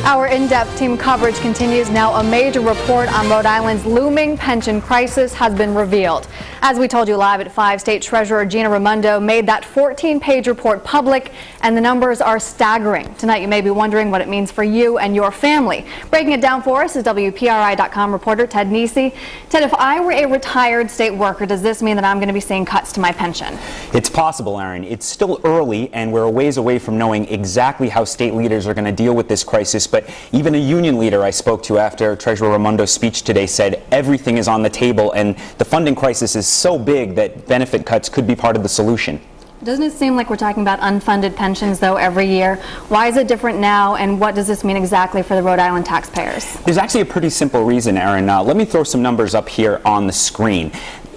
Our in-depth team coverage continues now. A major report on Rhode Island's looming pension crisis has been revealed. As we told you live at 5, State Treasurer Gina Raimondo made that 14-page report public, and the numbers are staggering. Tonight you may be wondering what it means for you and your family. Breaking it down for us is WPRI.com reporter Ted Nisi. Ted, if I were a retired state worker, does this mean that I'm going to be seeing cuts to my pension? It's possible, Aaron. It's still early, and we're a ways away from knowing exactly how state leaders are going to deal with this crisis. But even a union leader I spoke to after Treasurer Raimondo's speech today said everything is on the table, and the funding crisis is so big that benefit cuts could be part of the solution. Doesn't it seem like we're talking about unfunded pensions, though, every year? Why is it different now, and what does this mean exactly for the Rhode Island taxpayers? There's actually a pretty simple reason, Aaron. Let me throw some numbers up here on the screen.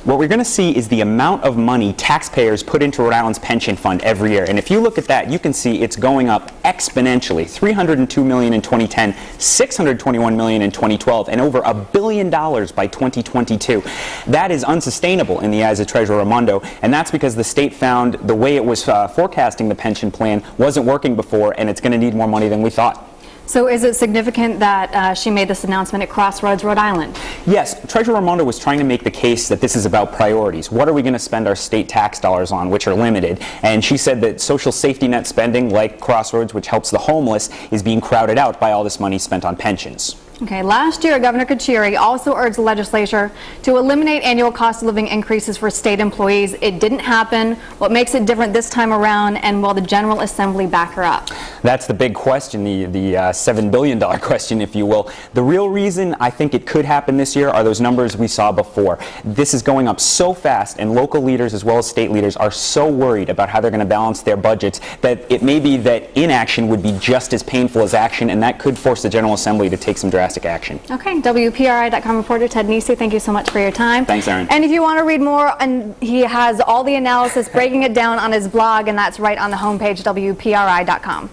What we're going to see is the amount of money taxpayers put into Rhode Island's pension fund every year. And if you look at that, you can see it's going up exponentially. $302 million in 2010, $621 million in 2012, and over $1 billion by 2022. That is unsustainable in the eyes of Treasurer Raimondo, and that's because the state found the way it was forecasting the pension plan wasn't working before, and it's going to need more money than we thought. So is it significant that she made this announcement at Crossroads, Rhode Island? Yes, Treasurer Raimondo was trying to make the case that this is about priorities. What are we going to spend our state tax dollars on, which are limited? And she said that social safety net spending, like Crossroads, which helps the homeless, is being crowded out by all this money spent on pensions. Okay, last year, Governor Kucheri also urged the legislature to eliminate annual cost of living increases for state employees. It didn't happen. What makes it different this time around, and will the General Assembly back her up? That's the big question, the $7 billion question, if you will. The real reason I think it could happen this year are those numbers we saw before. This is going up so fast, and local leaders as well as state leaders are so worried about how they're going to balance their budgets that it may be that inaction would be just as painful as action, and that could force the General Assembly to take some drastic action. Okay, WPRI.com reporter Ted Nisi, thank you so much for your time. Thanks, Aaron. And if you want to read more, and he has all the analysis breaking it down on his blog, and that's right on the homepage, WPRI.com.